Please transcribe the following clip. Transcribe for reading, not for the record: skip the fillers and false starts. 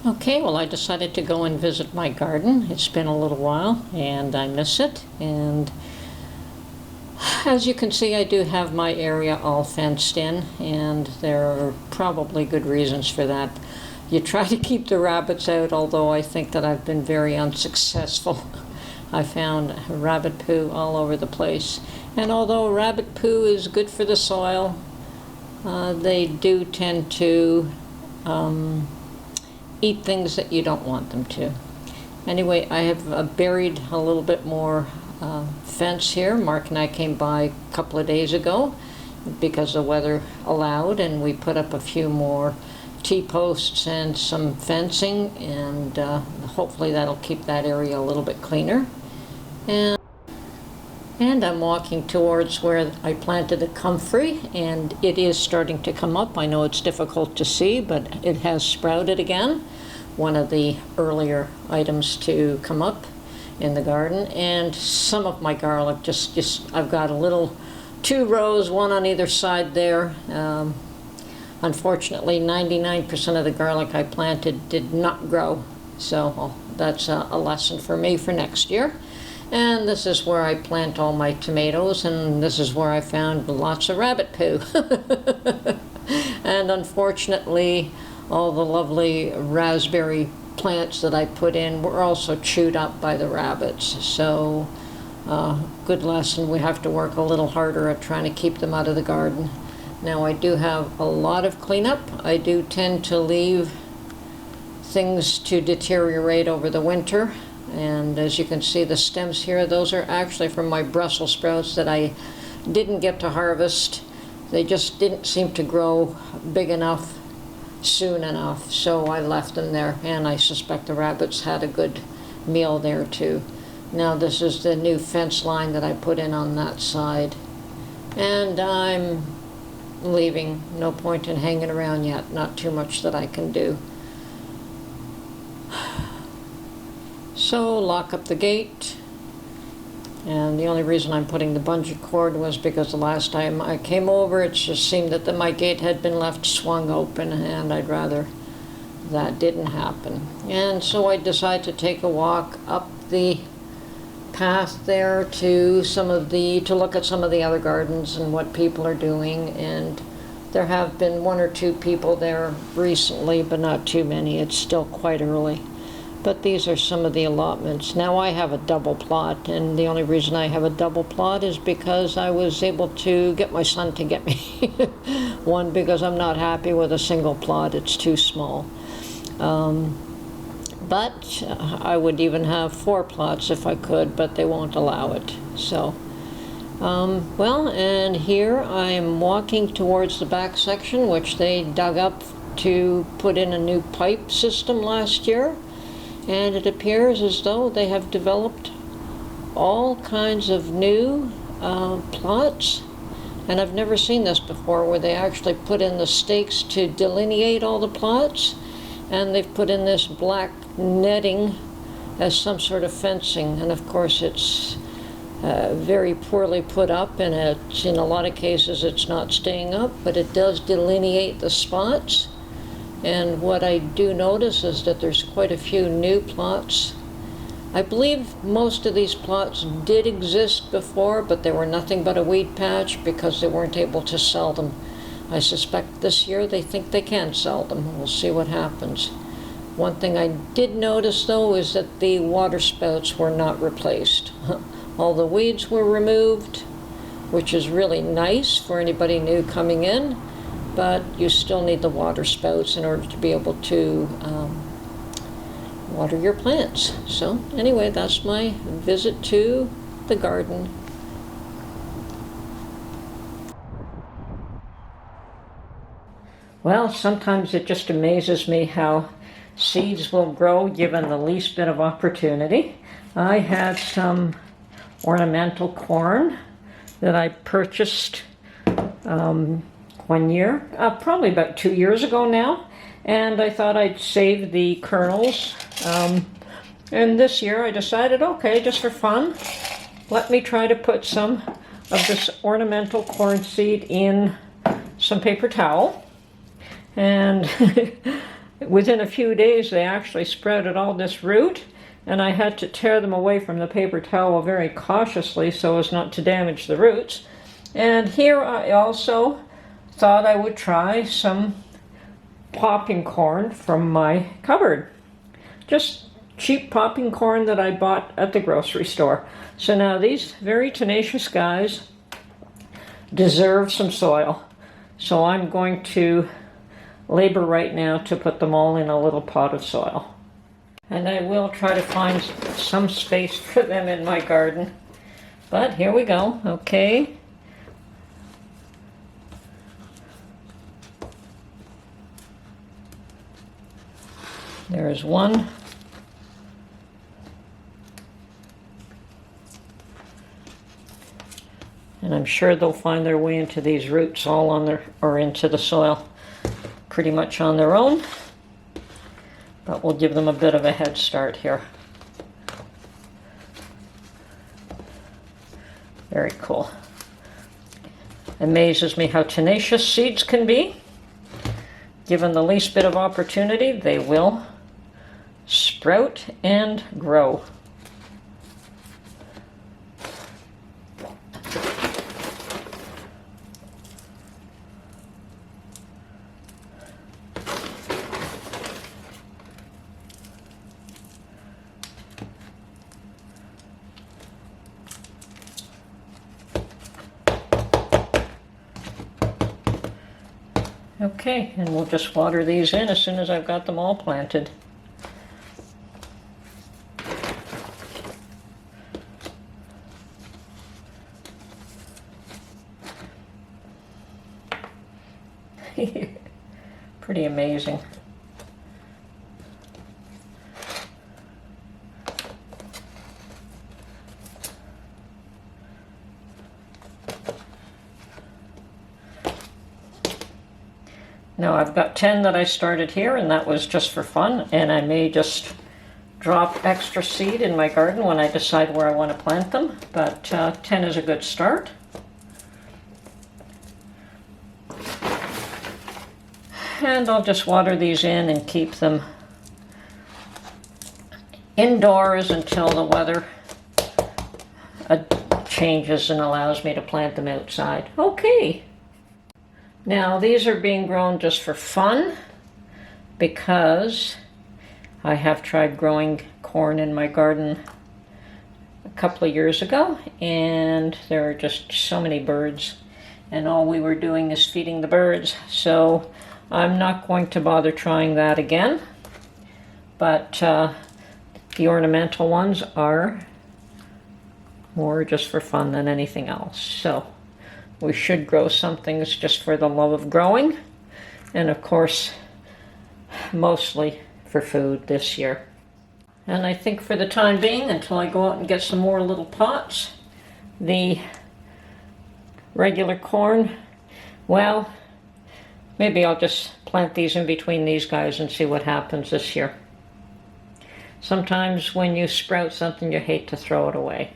Okay, well, I decided to go and visit my garden. It's been a little while and I miss it. And as you can see, I do have my area all fenced in, and there are probably good reasons for that. You try to keep the rabbits out, although I think that I've been very unsuccessful. I found rabbit poo all over the place. And although rabbit poo is good for the soil, they do tend to eat things that you don't want them to. Anyway, I have buried a little bit more fence here. Mark and I came by a couple of days ago because the weather allowed, and we put up a few more T-posts and some fencing, and hopefully that'll keep that area a little bit cleaner. And I'm walking towards where I planted the comfrey, and it is starting to come up. I know it's difficult to see, but it has sprouted again. One of the earlier items to come up in the garden. And some of my garlic, I've got a little 2 rows, one on either side there. Unfortunately, 99% of the garlic I planted did not grow. So that's a lesson for me for next year. And this is where I plant all my tomatoes, and this is where I found lots of rabbit poo. And unfortunately, all the lovely raspberry plants that I put in were also chewed up by the rabbits. So, good lesson. We have to work a little harder at trying to keep them out of the garden. Now, I do have a lot of cleanup. I do tend to leave things to deteriorate over the winter. And as you can see, the stems here, those are actually from my Brussels sprouts that I didn't get to harvest. They just didn't seem to grow big enough soon enough, so I left them there, and I suspect the rabbits had a good meal there too. Now this is the new fence line that I put in on that side, and I'm leaving. No point in hanging around yet. Not too much that I can do. So lock up the gate, and the only reason I'm putting the bungee cord was because the last time I came over, it just seemed that my gate had been left swung open, and I'd rather that didn't happen. And so I decided to take a walk up the path there to look at some of the other gardens and what people are doing. And there have been 1 or 2 people there recently, but not too many. It's still quite early. But these are some of the allotments. Now I have a double plot, and the only reason I have a double plot is because I was able to get my son to get me one, because I'm not happy with a single plot. It's too small. But I would even have 4 plots if I could, but they won't allow it. So, well, and here I am walking towards the back section, which they dug up to put in a new pipe system last year. And it appears as though they have developed all kinds of new plots. And I've never seen this before, where they actually put in the stakes to delineate all the plots. And they've put in this black netting as some sort of fencing. And of course it's very poorly put up, and it's, in a lot of cases it's not staying up, but it does delineate the spots. And what I do notice is that there's quite a few new plots. I believe most of these plots did exist before, but they were nothing but a weed patch because they weren't able to sell them. I suspect this year they think they can sell them. We'll see what happens. One thing I did notice, though, is that the water spouts were not replaced. All the weeds were removed, which is really nice for anybody new coming in. But you still need the water spouts in order to be able to water your plants. So anyway, that's my visit to the garden. Well, sometimes it just amazes me how seeds will grow given the least bit of opportunity. I had some ornamental corn that I purchased one year, probably about 2 years ago now, and I thought I'd save the kernels. And this year I decided, okay, just for fun, let me try to put some of this ornamental corn seed in some paper towel. And within a few days they actually sprouted all this root, and I had to tear them away from the paper towel very cautiously so as not to damage the roots. And here I also thought I would try some popping corn from my cupboard. Just cheap popping corn that I bought at the grocery store. So now these very tenacious guys deserve some soil. So I'm going to labor right now to put them all in a little pot of soil. And I will try to find some space for them in my garden. But here we go, okay. There's one. And I'm sure they'll find their way into these roots all on their, or into the soil pretty much on their own. But we'll give them a bit of a head start here. Very cool. Amazes me how tenacious seeds can be. Given the least bit of opportunity, they will sprout and grow. Okay, and we'll just water these in as soon as I've got them all planted. Pretty amazing. Now I've got 10 that I started here, and that was just for fun, and I may just drop extra seed in my garden when I decide where I want to plant them, but 10 is a good start. And I'll just water these in and keep them indoors until the weather changes and allows me to plant them outside. Okay. Now these are being grown just for fun because I have tried growing corn in my garden a couple of years ago, and there are just so many birds, and all we were doing is feeding the birds. So I'm not going to bother trying that again, but the ornamental ones are more just for fun than anything else. So we should grow some things just for the love of growing, and of course mostly for food this year. And I think for the time being, until I go out and get some more little pots, the regular corn, well, maybe I'll just plant these in between these guys and see what happens this year. Sometimes when you sprout something, you hate to throw it away.